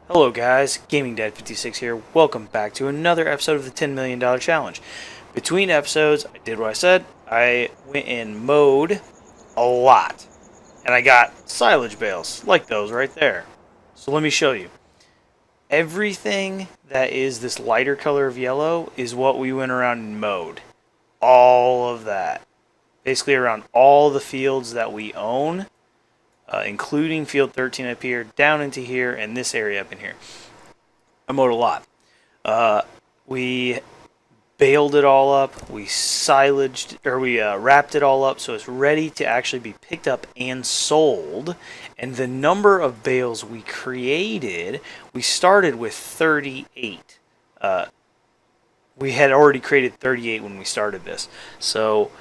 Hello guys, GamingDad56 here. Welcome back to another episode of the $10 million challenge. Between episodes, I did what I said. I went and mowed a lot. And I got silage bales, like those right there. So let me show you. Everything that is this lighter color of yellow is what we went around and mowed. All of that. Basically around all the fields that we own. Including field 13 up here, down into here, and this area up in here. I mowed a lot. We baled it all up. We silaged, or we wrapped it all up so it's ready to actually be picked up and sold. And the number of bales we created, we started with 38. We had already created 38 when we started this. So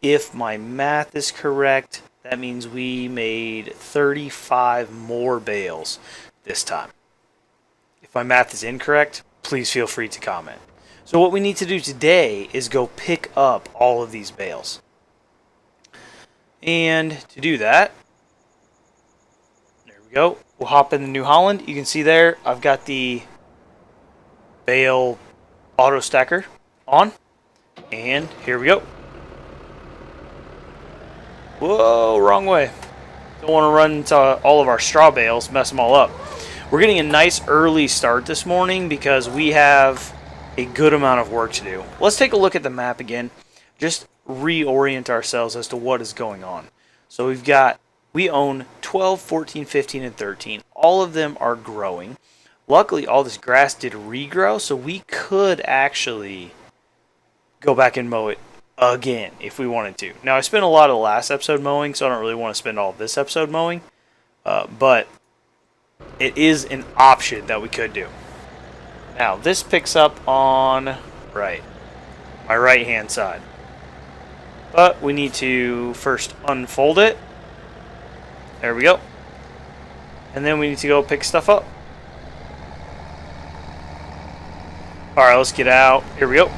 if my math is correct, that means we made 35 more bales this time. If my math is incorrect, please feel free to comment. So what we need to do today is go pick up all of these bales. And to do that, there we go. We'll hop in the New Holland. You can see there, I've got the bale auto stacker on. And here we go. Whoa, wrong way. Don't want to run into all of our straw bales, mess them all up. We're getting a nice early start this morning because we have a good amount of work to do. Let's take a look at the map again. Just reorient ourselves as to what is going on. So we own 12, 14, 15, and 13. All of them are growing. Luckily, all this grass did regrow, so we could actually go back and mow it again if we wanted to. Now I spent a lot of the last episode mowing, so I don't really want to spend all of this episode mowing, but it is an option that we could do. Now this picks up on my right hand side, but we need to first unfold it. There we go. And then we need to go pick stuff up. Alright, let's get out. Here we go.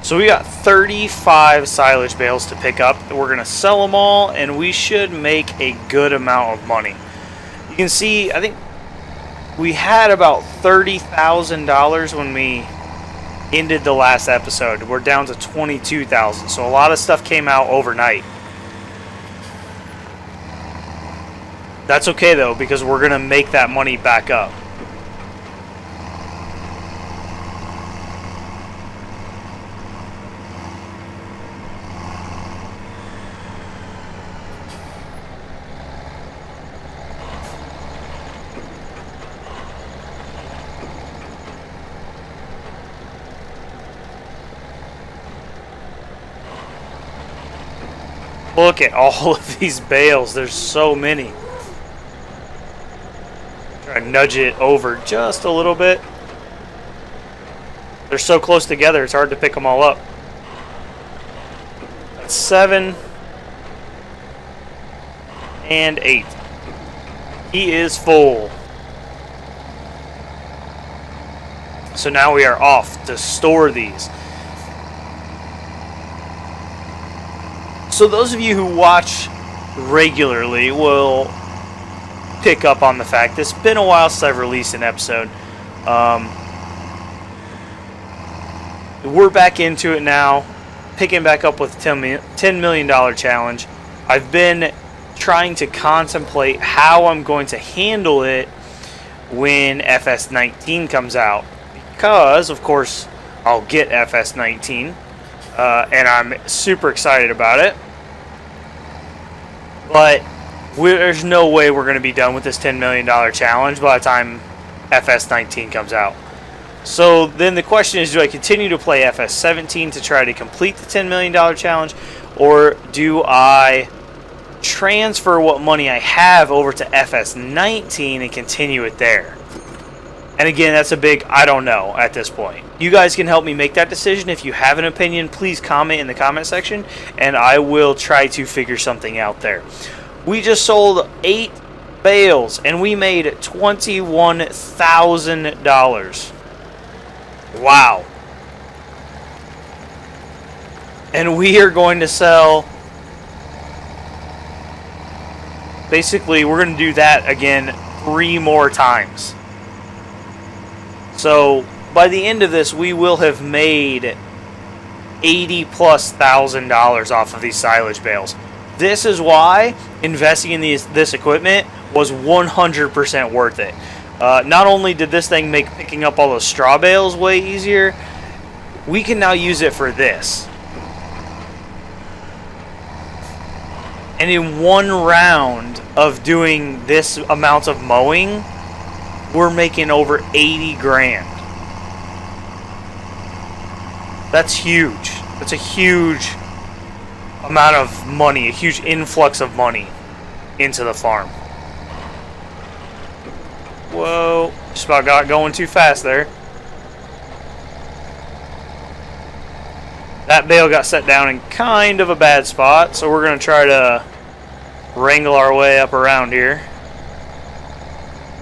So we got 35 silage bales to pick up. We're going to sell them all, and we should make a good amount of money. You can see, I think we had about $30,000 when we ended the last episode. We're down to $22,000, so a lot of stuff came out overnight. That's okay, though, because we're going to make that money back up. Look at all of these bales. There's so many. Try to nudge it over just a little bit. They're so close together, it's hard to pick them all up. That's 7 and 8. He is full. So now we are off to store these. So those of you who watch regularly will pick up on the fact it's been a while since I've released an episode. We're back into it now, picking back up with the $10 million challenge. I've been trying to contemplate how I'm going to handle it when FS19 comes out. Because, of course, I'll get FS19, and I'm super excited about it. But there's no way we're going to be done with this $10 million challenge by the time FS19 comes out. So then the question is, do I continue to play FS17 to try to complete the $10 million challenge? Or do I transfer what money I have over to FS19 and continue it there? And again, that's a big I don't know at this point. You guys can help me make that decision. If you have an opinion, please comment in the comment section, and I will try to figure something out there. We just sold 8 bales, and we made $21,000. Wow. And we are going to sell basically, we're going to do that again 3 more times. So by the end of this, we will have made $80,000+ off of these silage bales. This is why investing in this equipment was 100% worth it. Not only did this thing make picking up all those straw bales way easier, we can now use it for this. And in one round of doing this amount of mowing, we're making over 80 grand. That's huge. That's a huge amount of money, a huge influx of money into the farm. Whoa, just about got going too fast there. That bale got set down in kind of a bad spot, so we're going to try to wrangle our way up around here.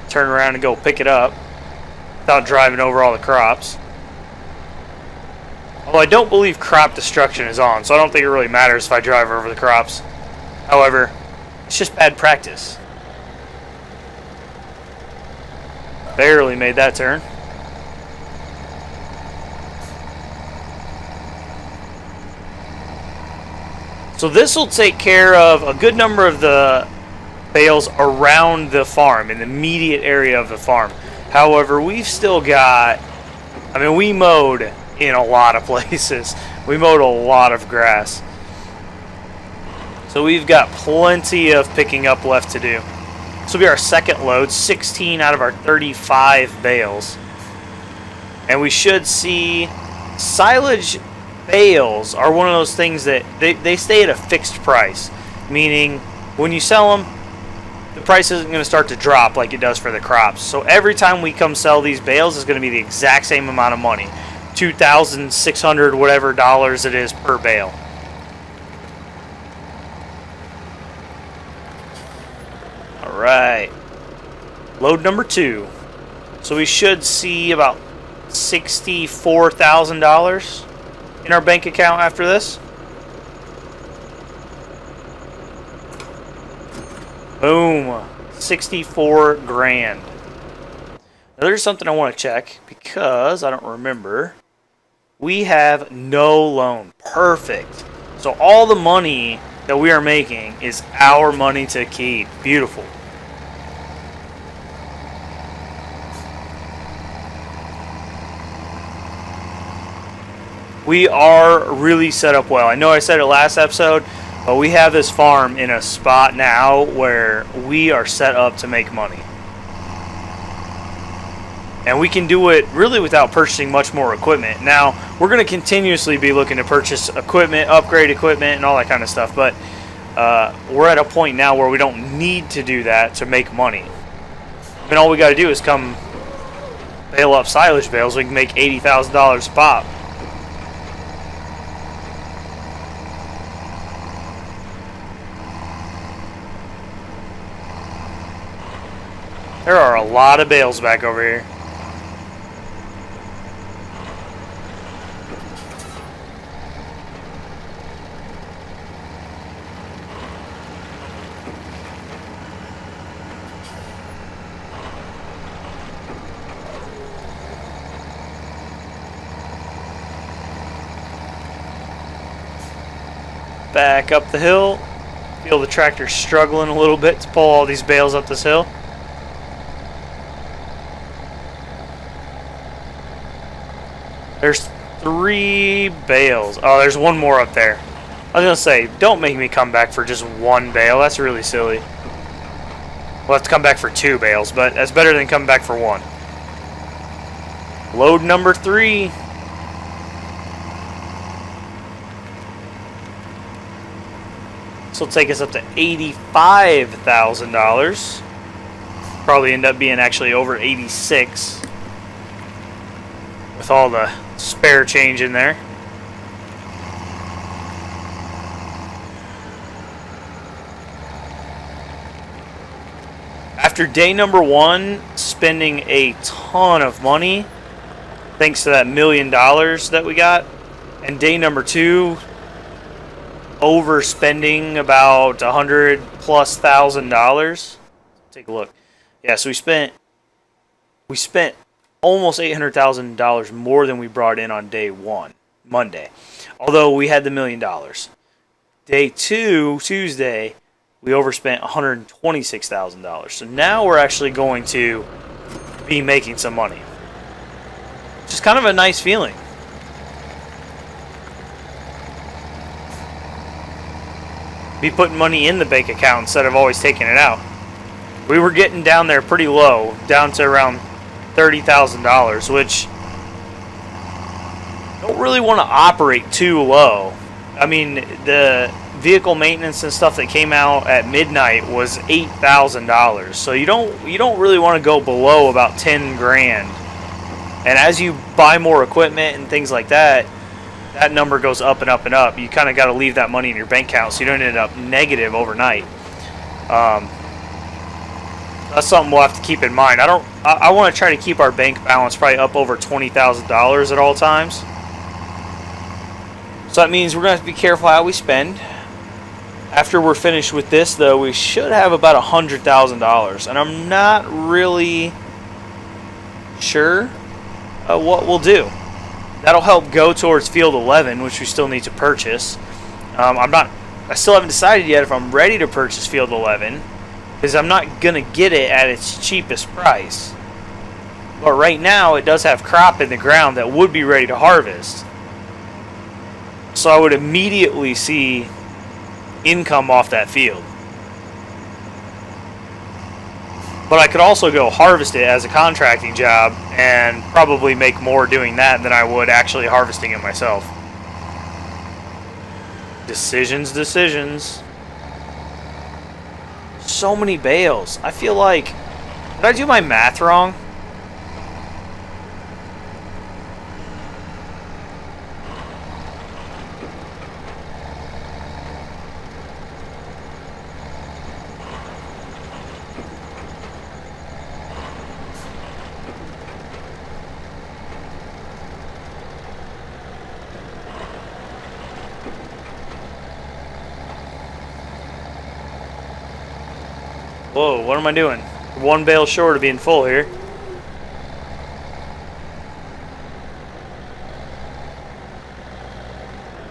Turn around and go pick it up without driving over all the crops. Although I don't believe crop destruction is on, so I don't think it really matters if I drive over the crops. However, it's just bad practice. Barely made that turn. So this will take care of a good number of the bales around the farm, in the immediate area of the farm. However, we've still got, I mean, we mowed in a lot of places. We mowed a lot of grass. So we've got plenty of picking up left to do. This will be our second load, 16 out of our 35 bales. And we should see silage bales are one of those things that they stay at a fixed price. Meaning, when you sell them, the price isn't going to start to drop like it does for the crops. So every time we come sell these bales, it's going to be the exact same amount of money. $2,600 whatever dollars it is per bale. Alright. Load number 2. So we should see about $64,000 in our bank account after this. Boom. 64 grand. Now there's something I want to check because I don't remember. We have no loan. Perfect. So all the money that we are making is our money to keep. Beautiful. We are really set up well. I know I said it last episode, but we have this farm in a spot now where we are set up to make money. And we can do it really without purchasing much more equipment. Now, we're going to continuously be looking to purchase equipment, upgrade equipment, and all that kind of stuff. But we're at a point now where we don't need to do that to make money. I mean, all we got to do is come bale up silage bales. We can make $80,000 a pop. There are a lot of bales back over here. Back up the hill. Feel the tractor struggling a little bit to pull all these bales up this hill. There's 3 bales. Oh, there's one more up there. I was going to say, don't make me come back for just 1 bale. That's really silly. We'll have to come back for 2 bales, but that's better than coming back for 1. Load number 3. This will take us up to $85,000. Probably end up being actually over 86 with all the spare change in there. After day number 1, spending a ton of money, thanks to that $1 million that we got, and day number 2, overspending about $100,000+. Take a look. Yeah, so we spent almost $800,000 more than we brought in on day one, Monday. Although we had the $1 million. Day two, Tuesday, we overspent $126,000. So now we're actually going to be making some money. Just kind of a nice feeling. Be putting money in the bank account instead of always taking it out. We were getting down there pretty low, down to around $30,000, which don't really want to operate too low. I mean, the vehicle maintenance and stuff that came out at midnight was $8,000. So you don't really want to go below about 10 grand. And as you buy more equipment and things like that, that number goes up and up and up. You kind of got to leave that money in your bank account so you don't end up negative overnight. That's something we'll have to keep in mind. I want to try to keep our bank balance probably up over $20,000 at all times. So that means we're going to have to be careful how we spend. After we're finished with this, though, we should have about $100,000. And I'm not really sure what we'll do. That'll help go towards Field 11, which we still need to purchase. I still haven't decided yet if I'm ready to purchase Field 11, because I'm not going to get it at its cheapest price. But right now, it does have crop in the ground that would be ready to harvest. So I would immediately see income off that field. But I could also go harvest it as a contracting job and probably make more doing that than I would actually harvesting it myself. Decisions. So many bales. I feel like... Did I do my math wrong? Whoa, what am I doing? One bale short of being full here.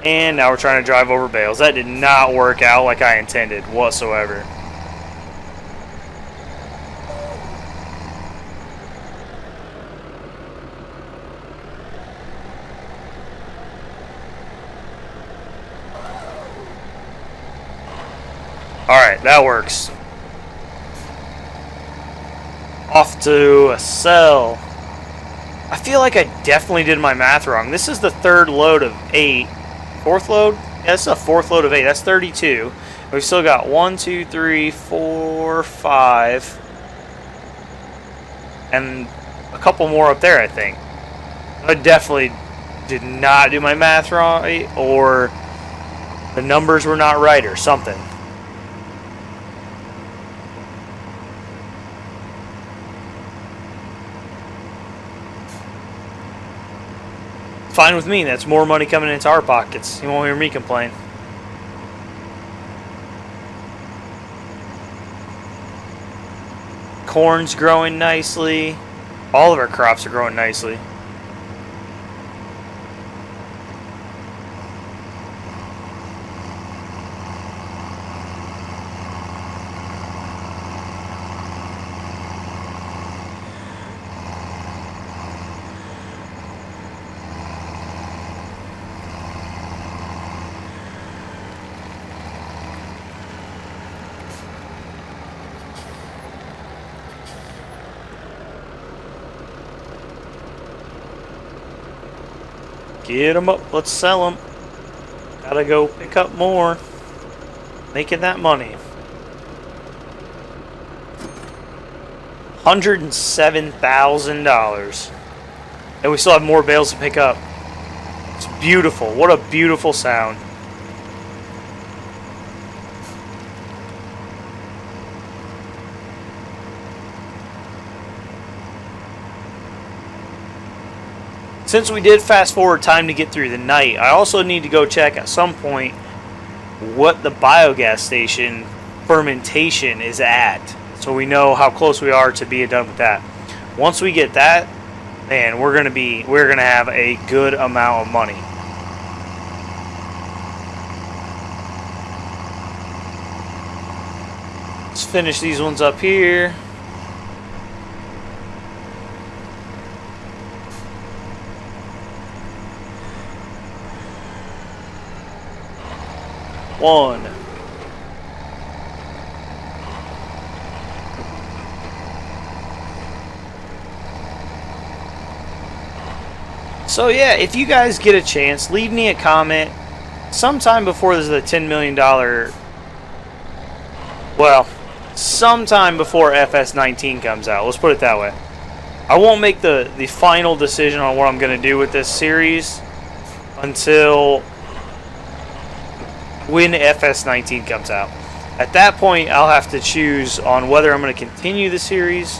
And now we're trying to drive over bales. That did not work out like I intended whatsoever. Alright, that works. Off to a sell. I feel like I definitely did my math wrong. This is the third load of 8. Fourth load? Yeah, this is a fourth load of 8. That's 32. We've still got 1, 2, 3, 4, 5. And a couple more up there, I think. I definitely did not do my math right, or the numbers were not right, or something. Fine with me. That's more money coming into our pockets. You won't hear me complain. Corn's growing nicely. All of our crops are growing nicely. Get them up. Let's sell them. Gotta go pick up more. Making that money. $107,000. And we still have more bales to pick up. It's beautiful. What a beautiful sound. Since we did fast forward time to get through the night, I also need to go check at some point what the biogas station fermentation is at, so we know how close we are to being done with that. Once we get that, man, we're gonna have a good amount of money. Let's finish these ones up here. One. So yeah, if you guys get a chance, leave me a comment sometime before this is the $10 million. Well, sometime before FS19 comes out. Let's put it that way. I won't make the final decision on what I'm going to do with this series until when FS19 comes out. At that point, I'll have to choose on whether I'm going to continue the series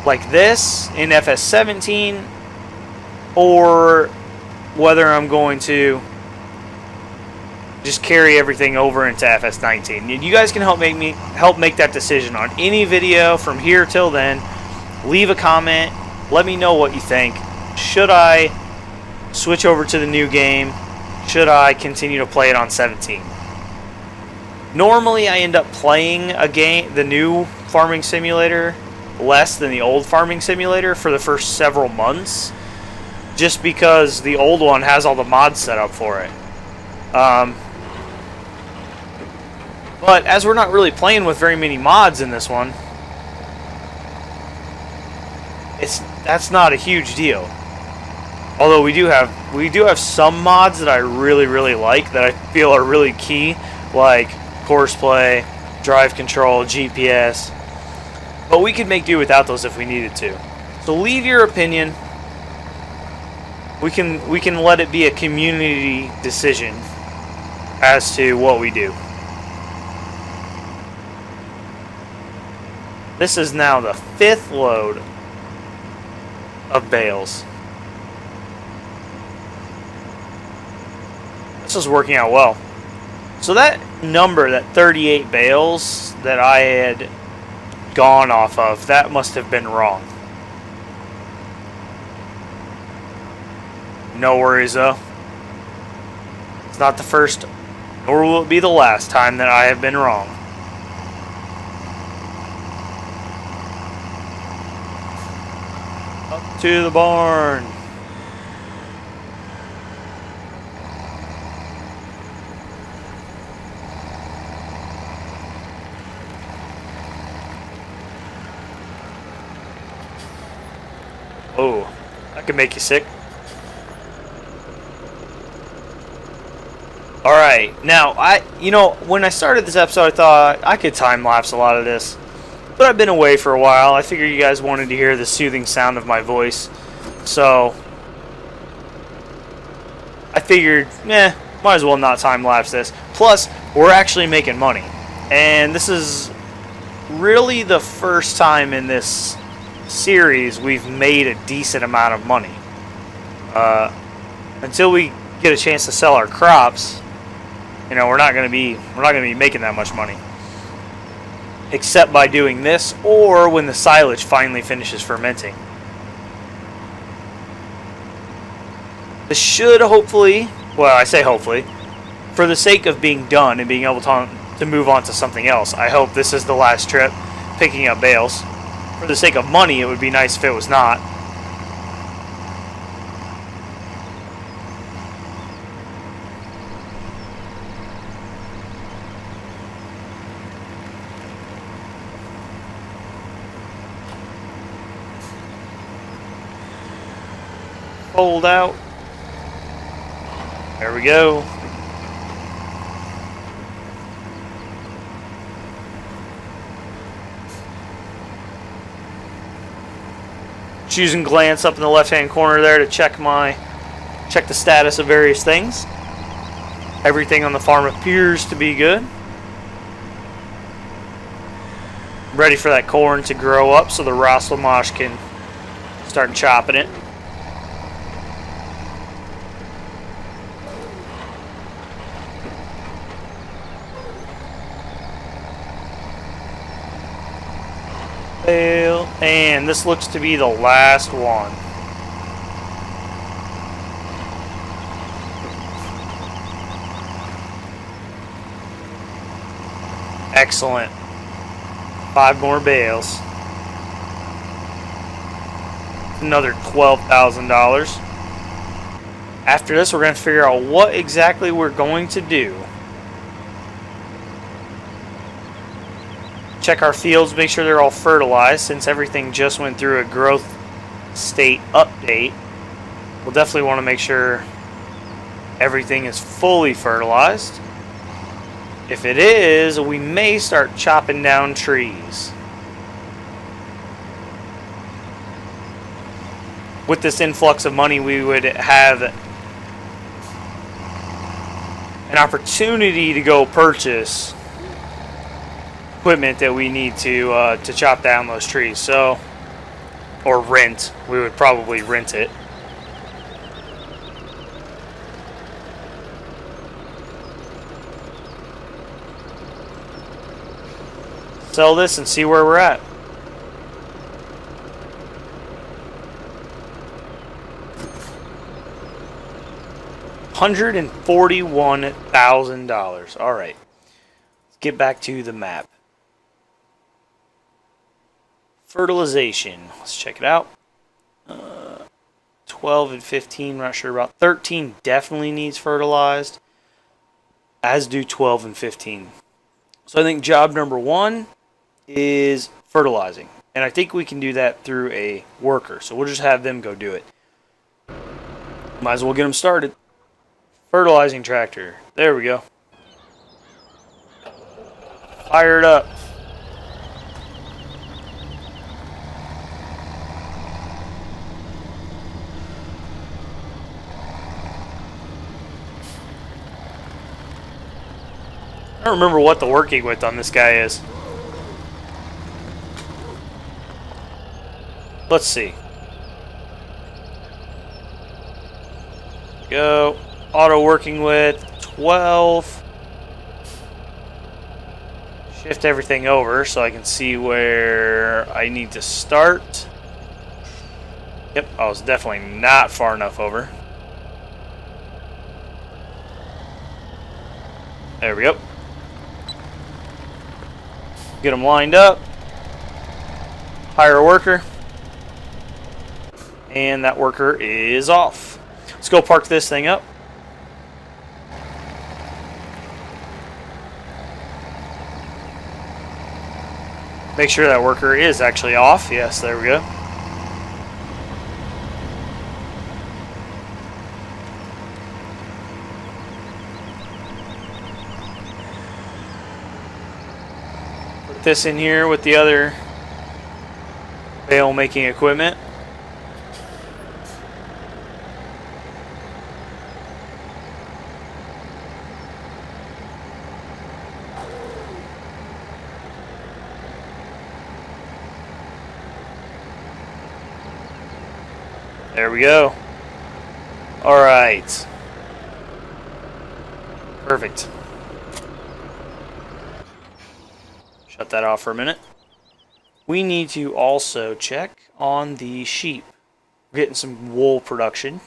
like this in FS17 or whether I'm going to just carry everything over into FS19. And you guys can help make that decision on any video from here till then. Leave a comment. Let me know what you think. Should I switch over to the new game? Should I continue to play it on 17? Normally, I end up playing the new farming simulator, less than the old farming simulator for the first several months, just because the old one has all the mods set up for it. But as we're not really playing with very many mods in this one, that's not a huge deal. Although we do have some mods that I really like, that I feel are really key, like Courseplay, drive control, GPS. But we could make do without those if we needed to. So leave your opinion. We can let it be a community decision as to what we do. This is now the 5th load of bales. This is working out well. So that number, that 38 bales that I had gone off of, that must have been wrong. No worries though. It's not the first, nor will it be the last time that I have been wrong. Up to the barn. Oh, that could make you sick. Alright, now, when I started this episode, I thought I could time-lapse a lot of this. But I've been away for a while. I figured you guys wanted to hear the soothing sound of my voice. So, I figured, might as well not time-lapse this. Plus, we're actually making money. And this is really the first time in this series we've made a decent amount of money. Until we get a chance to sell our crops, we're not going to be making that much money, except by doing this or when the silage finally finishes fermenting. This should hopefully, well, I say hopefully, for the sake of being done and being able to move on to something else, I hope this is the last trip picking up bales. For the sake of money, it would be nice if it was not. Fold out. There we go. Choose and glance up in the left-hand corner there to check the status of various things. Everything on the farm appears to be good. Ready for that corn to grow up so the Rosselmosh can start chopping it. bale. And this looks to be the last one. Excellent. 5 more bales. Another $12,000. After this, we're going to figure out what exactly we're going to do. Check our fields, make sure they're all fertilized. Since everything just went through a growth state update, we'll definitely want to make sure everything is fully fertilized. If it is, we may start chopping down trees. With this influx of money, we would have an opportunity to go purchase equipment that we need to chop down those trees. So, or rent. We would probably rent it. Sell this and see where we're at. $141,000. All right. Let's get back to the map. Fertilization. Let's check it out. 12 and 15. Not sure about. 13 definitely needs fertilized. As do 12 and 15. So I think job number 1 is fertilizing. And I think we can do that through a worker. So we'll just have them go do it. Might as well get them started. Fertilizing tractor. There we go. Fire it up. I don't remember what the working width on this guy is. Let's see. Go. Auto working width 12. Shift everything over so I can see where I need to start. Yep, I was definitely not far enough over. There we go. Get them lined up. Hire a worker. And that worker is off. Let's go park this thing up. Make sure that worker is actually off. Yes, there we go. Put this in here with the other bale making equipment. There we go. All right. Perfect. Shut that off for a minute. We need to also check on the sheep. We're getting some wool production.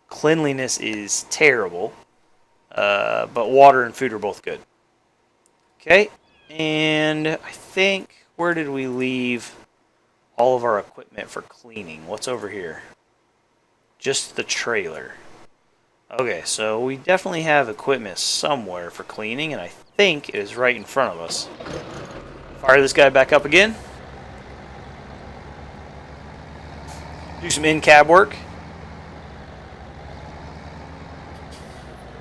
Cleanliness is terrible. But water and food are both good. Okay. And I think, where did we leave all of our equipment for cleaning? What's over here? Just the trailer. Okay, so we definitely have equipment somewhere for cleaning, and I think it is right in front of us. Fire this guy back up again. Do some in-cab work.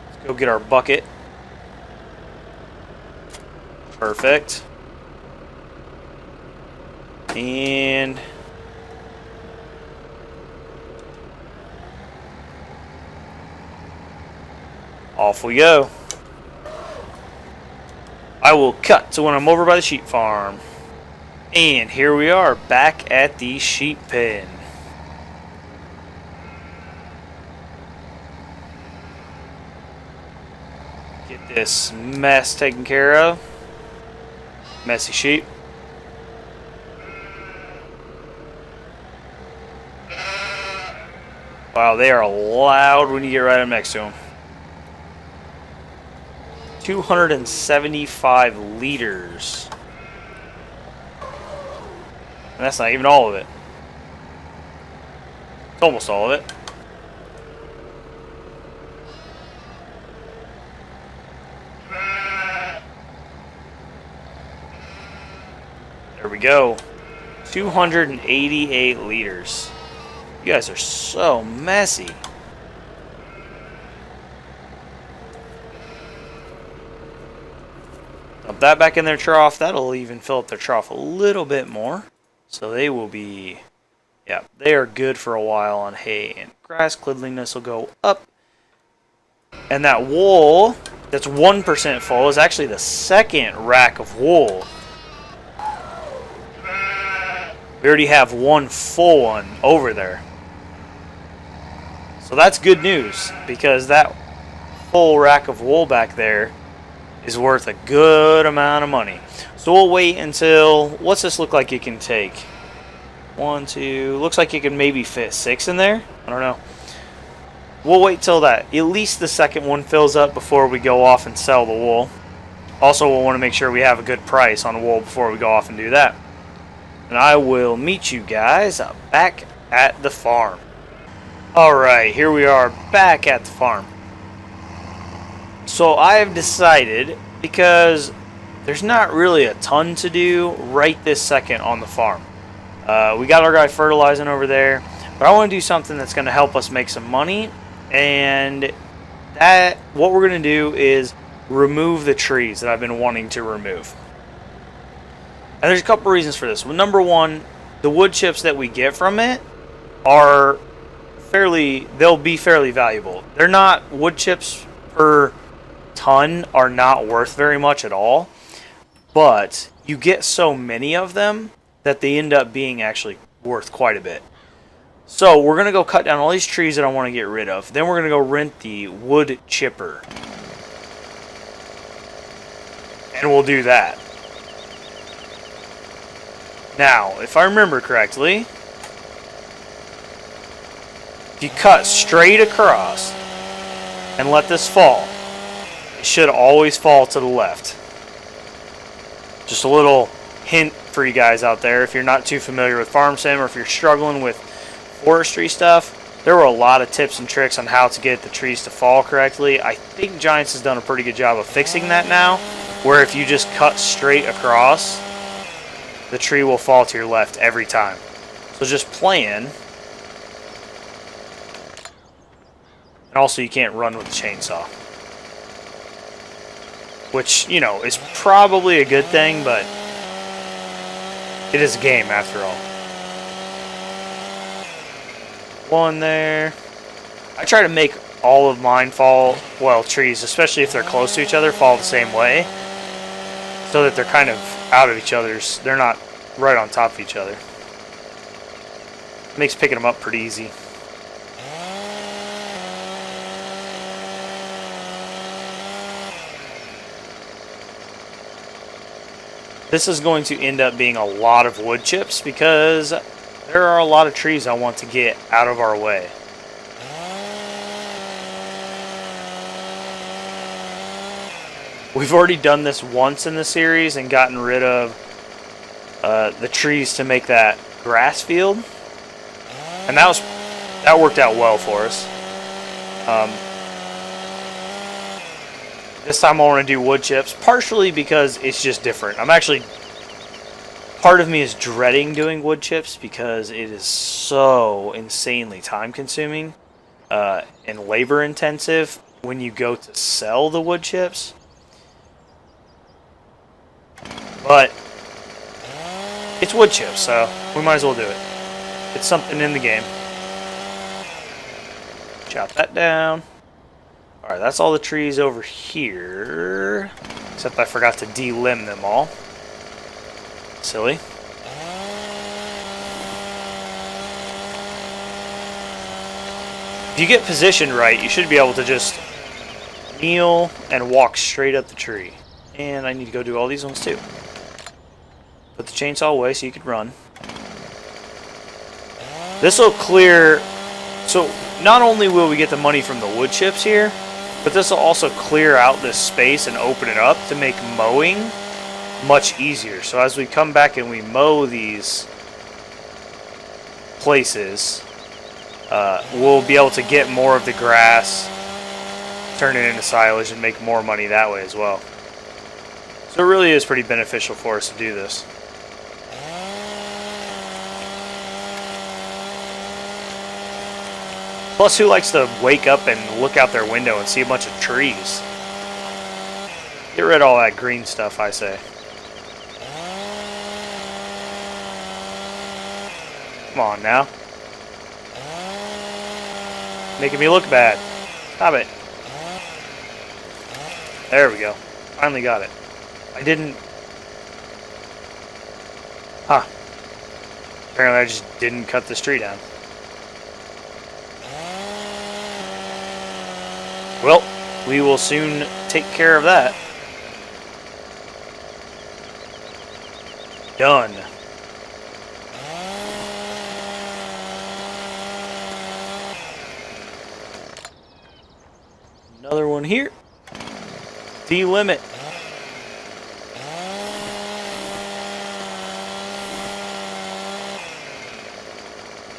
Let's go get our bucket. Perfect. And off we go. I will cut to when I'm over by the sheep farm. And here we are back at the sheep pen. Get this mess taken care of. Messy sheep. Wow, they are loud when you get right up next to them. 275 liters. And that's not even all of it. It's almost all of it. There we go. 288 liters. You guys are so messy. Dump that back in their trough. That'll even fill up their trough a little bit more. So they will be, yeah, they are good for a while on hay and grass. Cleanliness will go up. And that wool that's 1% full is actually the second rack of wool. We already have one full one over there. So that's good news, because that full rack of wool back there is worth a good amount of money. So we'll wait until, what's this look like you can take? 1, 2, looks like you can maybe fit 6 in there. I don't know. We'll wait till that, at least the second one fills up before we go off and sell the wool. Also, we'll want to make sure we have a good price on wool before we go off and do that. And I will meet you guys back at the farm. Alright, here we are back at the farm. So I have decided, because there's not really a ton to do right this second on the farm. We got our guy fertilizing over there, but I want to do something that's going to help us make some money. And that, what we're going to do is remove the trees that I've been wanting to remove. And there's a couple reasons for this. Well, number one, the wood chips that we get from it are they'll be fairly valuable. They're not, wood chips per ton are not worth very much at all, but you get so many of them that they end up being actually worth quite a bit. So we're going to go cut down all these trees that I want to get rid of. Then we're going to go rent the wood chipper. And we'll do that. Now, if I remember correctly, if you cut straight across and let this fall, it should always fall to the left. Just a little hint for you guys out there, if you're not too familiar with farm sim, or if you're struggling with forestry stuff, there were a lot of tips and tricks on how to get the trees to fall correctly. I think Giants has done a pretty good job of fixing that now, where if you just cut straight across, the tree will fall to your left every time. So just plan. And also, you can't run with the chainsaw, which, you know, is probably a good thing, but it is a game after all. One there. I try to make all of mine fall, well, trees, especially if they're close to each other, fall the same way, so that they're kind of out of each other's, they're not right on top of each other. Makes picking them up pretty easy. This is going to end up being a lot of wood chips, because there are a lot of trees I want to get out of our way. We've already done this once in the series and gotten rid of the trees to make that grass field, and that worked out well for us. This time I want to do wood chips, partially because it's just different. Part of me is dreading doing wood chips because it is so insanely time consuming and labor intensive when you go to sell the wood chips. But it's wood chips, so we might as well do it. It's something in the game. Chop that down. Alright, that's all the trees over here. Except I forgot to delimb them all. Silly. If you get positioned right, you should be able to just kneel and walk straight up the tree. And I need to go do all these ones too. Put the chainsaw away so you can run. This will clear. So not only will we get the money from the wood chips here, but this will also clear out this space and open it up to make mowing much easier. So as we come back and we mow these places, we'll be able to get more of the grass, turn it into silage, and make more money that way as well. So it really is pretty beneficial for us to do this. Plus, who likes to wake up and look out their window and see a bunch of trees? Get rid of all that green stuff, I say. Come on now. Making me look bad. Stop it. There we go. Finally got it. I didn't... Huh. Apparently I just didn't cut this tree down. Well, we will soon take care of that. Done. Another one here. Delimit.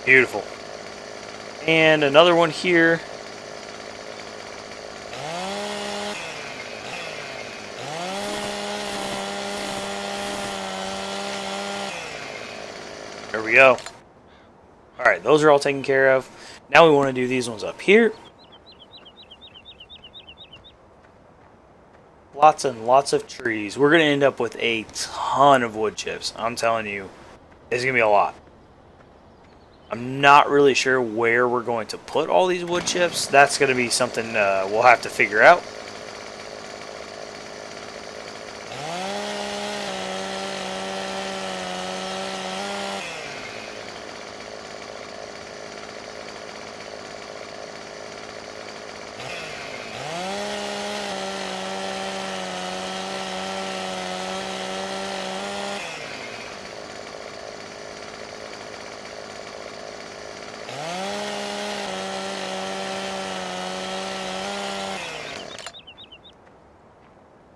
Beautiful. And another one here. There we go. Alright, those are all taken care of. Now we want to do these ones up here. Lots and lots of trees. We're going to end up with a ton of wood chips. I'm telling you, it's going to be a lot. I'm not really sure where we're going to put all these wood chips. That's going to be something we'll have to figure out.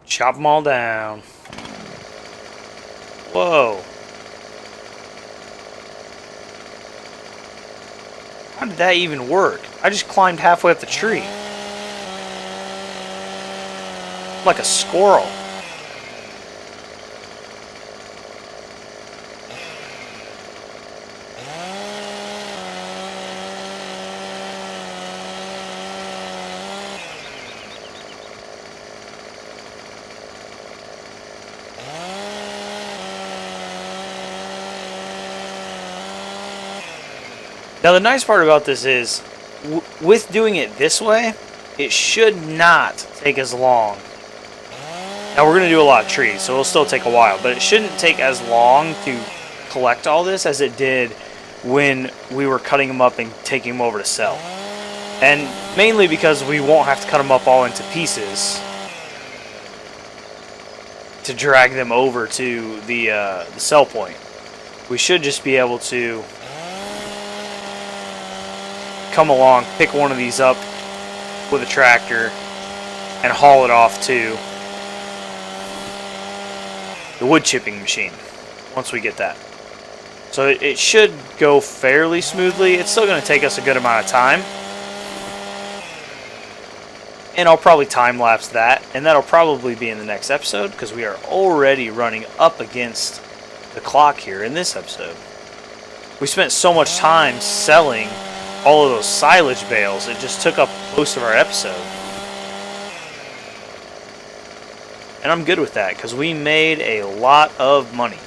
Chop them all down. Whoa. How did that even work? I just climbed halfway up the tree. Like a squirrel. Now the nice part about this is, with doing it this way, it should not take as long. Now we're going to do a lot of trees, so it'll still take a while, but it shouldn't take as long to collect all this as it did when we were cutting them up and taking them over to sell. And mainly because we won't have to cut them up all into pieces to drag them over to the sell point. We should just be able to come along, pick one of these up with a tractor, and haul it off to the wood chipping machine once we get that. So it should go fairly smoothly. It's still going to take us a good amount of time. And I'll probably time lapse that, and that'll probably be in the next episode because we are already running up against the clock here in this episode. We spent so much time selling all of those silage bales, it just took up most of our episode. And I'm good with that because we made a lot of money.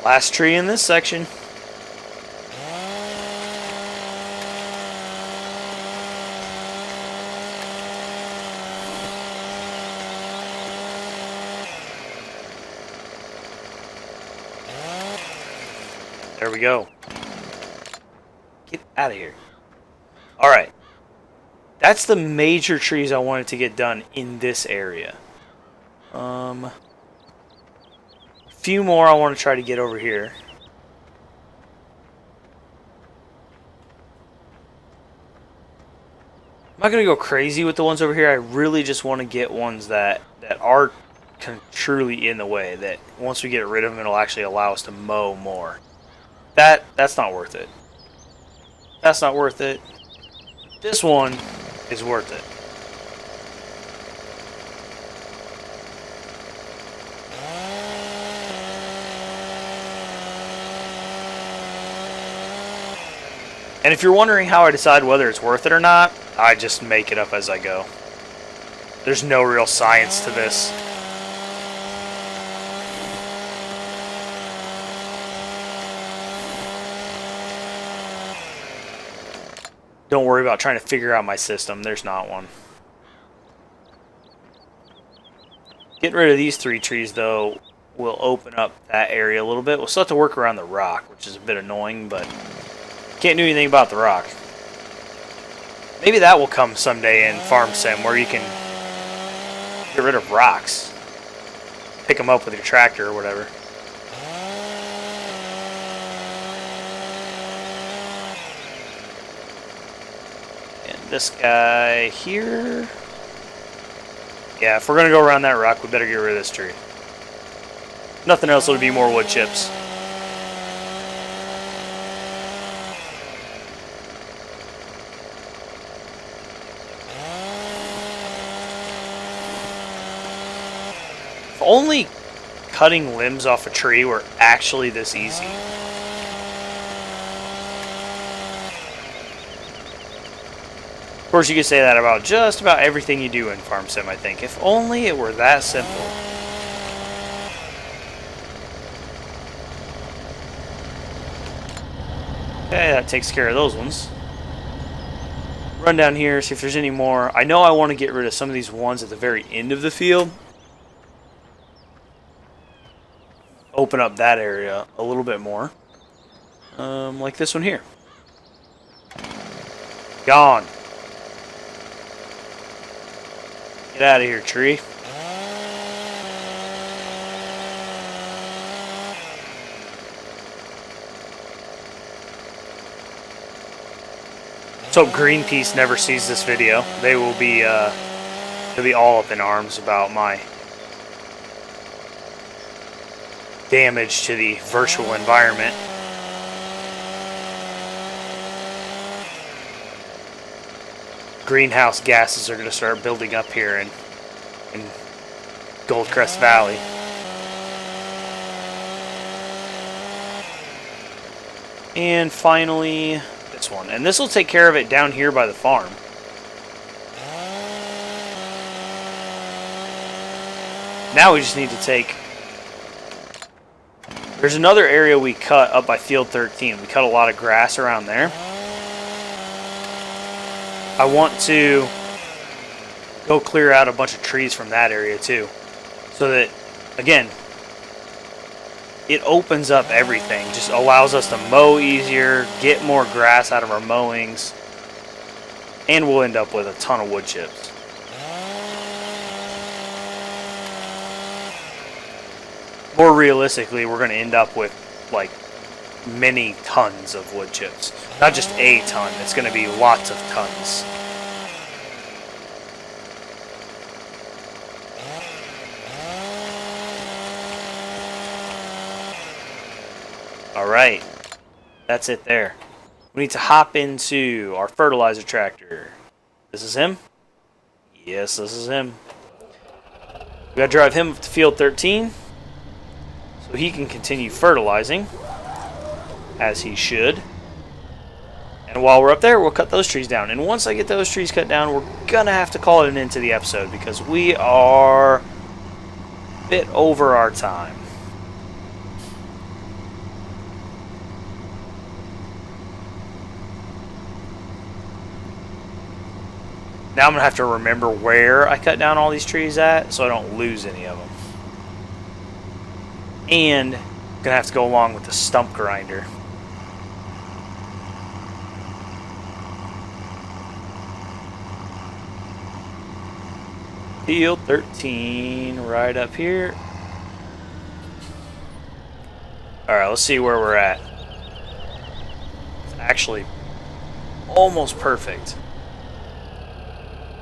Last tree in this section. There we go. Get out of here. Alright. That's the major trees I wanted to get done in this area. A few more I want to try to get over here. I'm not going to go crazy with the ones over here. I really just want to get ones that are truly in the way. That once we get rid of them, it'll actually allow us to mow more. That's not worth it. That's not worth it. This one is worth it. And if you're wondering how I decide whether it's worth it or not, I just make it up as I go. There's no real science to this. Don't worry about trying to figure out my system. There's not one. Getting rid of these 3 trees, though, will open up that area a little bit. We'll still have to work around the rock, which is a bit annoying, but can't do anything about the rock. Maybe that will come someday in Farm Sim, where you can get rid of rocks. Pick them up with your tractor or whatever. This guy here. Yeah, if we're going to go around that rock, we better get rid of this tree. Nothing else would be more wood chips. If only cutting limbs off a tree were actually this easy. Of course, you could say that about just about everything you do in Farm Sim, I think. If only it were that simple. Okay, that takes care of those ones. Run down here, see if there's any more. I know I want to get rid of some of these ones at the very end of the field. Open up that area a little bit more. Like this one here. Gone. Get out of here, tree. So Greenpeace never sees this video. They will be they'll be all up in arms about my damage to the virtual environment. Greenhouse gases are going to start building up here in Goldcrest Valley. And finally, this one. And this will take care of it down here by the farm. Now we just need to take... There's another area we cut up by field 13. We cut a lot of grass around there. I want to go clear out a bunch of trees from that area too. So that, again, it opens up everything. Just allows us to mow easier, get more grass out of our mowings, and we'll end up with a ton of wood chips. More realistically, we're going to end up with like many tons of wood chips. Not just a ton, it's going to be lots of tons. Alright, that's it there. We need to hop into our fertilizer tractor. This is him? Yes, this is him. We gotta drive him up to field 13 so he can continue fertilizing, as he should. And while we're up there, we'll cut those trees down. And once I get those trees cut down, we're gonna have to call it an end to the episode because we are a bit over our time. Now I'm going to have to remember where I cut down all these trees at so I don't lose any of them. And I'm going to have to go along with the stump grinder. Field 13, right up here. Alright, let's see where we're at. It's actually almost perfect.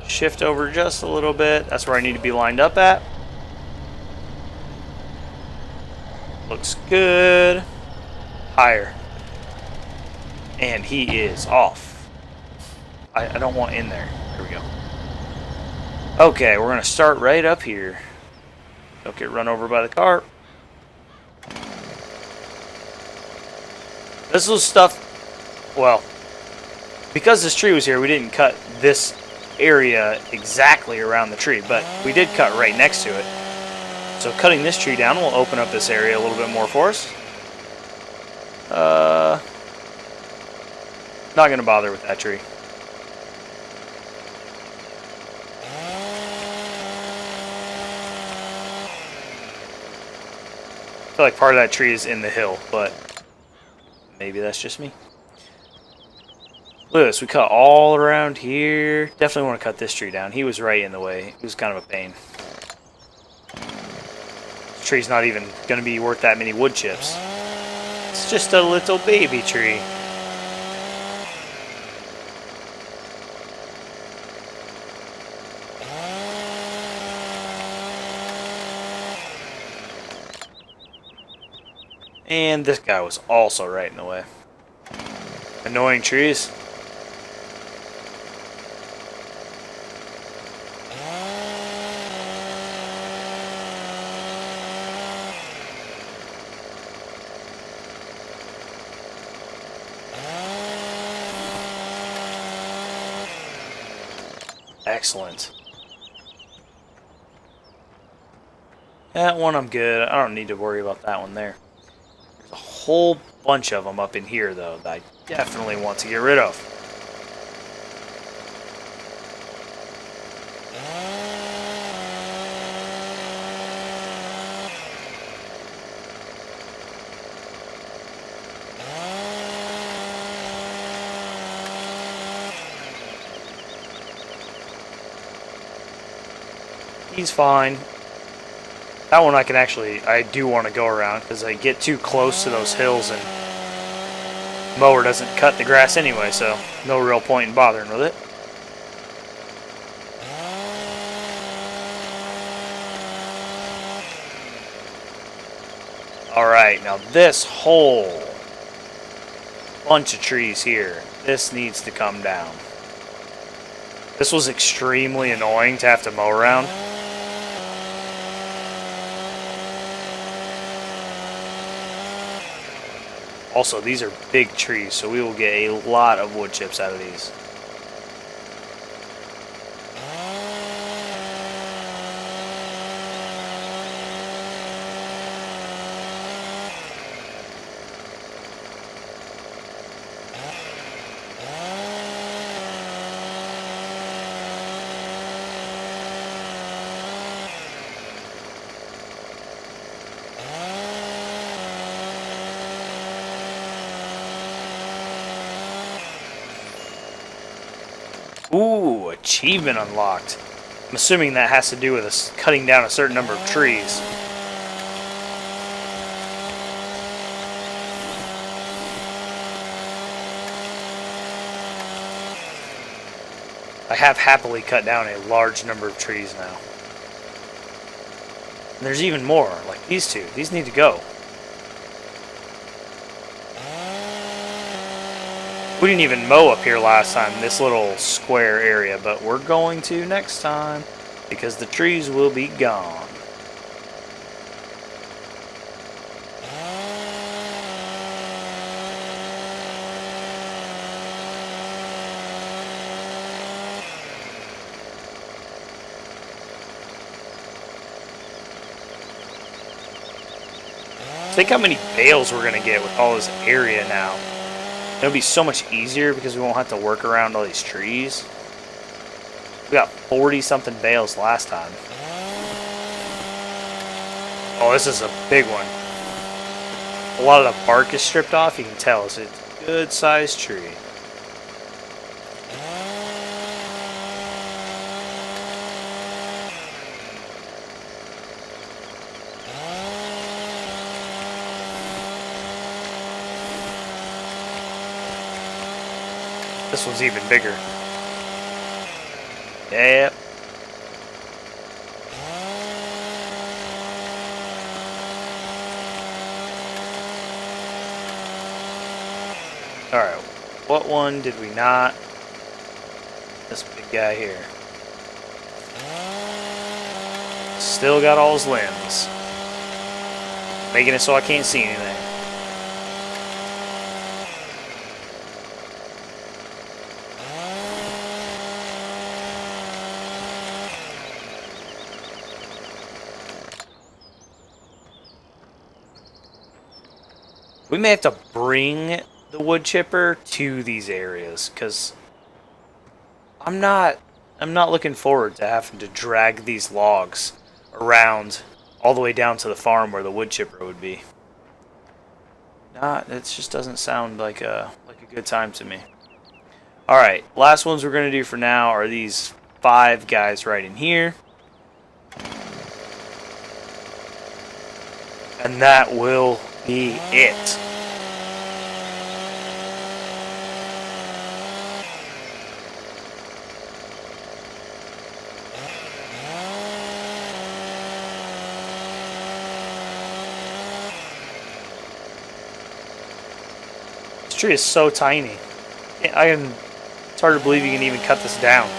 Shift over just a little bit. That's where I need to be lined up at. Looks good. Higher. And he is off. I don't want in there. There we go. Okay, we're going to start right up here. Don't get run over by the car. This was stuff, well, because this tree was here, we didn't cut this area exactly around the tree, but we did cut right next to it. So cutting this tree down will open up this area a little bit more for us. Not going to bother with that tree. I feel like part of that tree is in the hill, but maybe that's just me. Look at this, we cut all around here. Definitely want to cut this tree down. He was right in the way. He was kind of a pain. This tree's not even going to be worth that many wood chips. It's just a little baby tree. And this guy was also right in the way. Annoying trees. Excellent. That one I'm good. I don't need to worry about that one there. There's a whole bunch of them up in here, though, that I definitely want to get rid of. He's fine. That one I do want to go around because I get too close to those hills and mower doesn't cut the grass anyway, so no real point in bothering with it. Alright, now this whole bunch of trees here, this needs to come down. This was extremely annoying to have to mow around. Also, these are big trees, so we will get a lot of wood chips out of these. Ooh, achievement unlocked. I'm assuming that has to do with us cutting down a certain number of trees. I have happily cut down a large number of trees now. And there's even more, like these two. These need to go. We didn't even mow up here last time, this little square area, but we're going to next time because the trees will be gone. Think how many bales we're going to get with all this area now. It'll be so much easier because we won't have to work around all these trees. We got 40-something bales last time. Oh, this is a big one. A lot of the bark is stripped off. You can tell it's a good-sized tree. This one's even bigger. Yep. Alright, what one did we not? This big guy here. Still got all his limbs. Making it so I can't see anything. We may have to bring the wood chipper to these areas, because I'm not looking forward to having to drag these logs around all the way down to the farm where the wood chipper would be. It just doesn't sound like a good time to me. Alright, last ones we're going to do for now are these 5 guys right in here. And that will be it. This tree is so tiny. It's hard to believe you can even cut this down.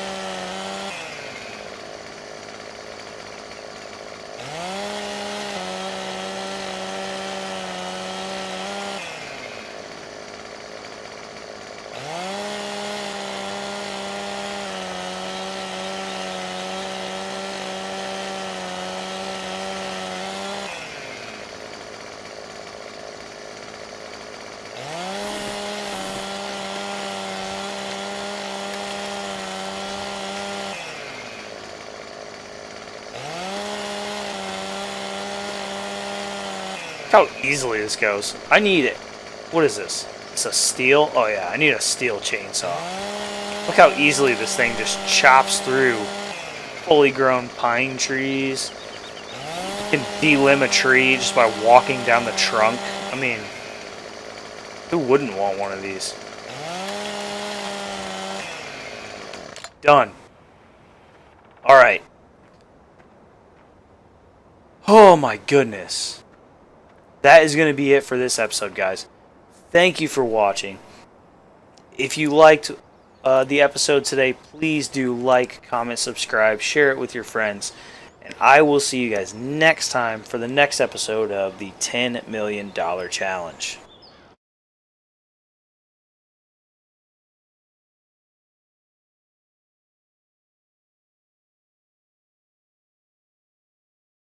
Look how easily this goes. I need it. What is this? It's a steel? Oh yeah, I need a steel chainsaw. Look how easily this thing just chops through fully grown pine trees. You can delimb a tree just by walking down the trunk. I mean, who wouldn't want one of these? Done. Alright. Oh my goodness. That is going to be it for this episode, guys. Thank you for watching. If you liked the episode today, please do like, comment, subscribe, share it with your friends. And I will see you guys next time for the next episode of the $10 Million Challenge.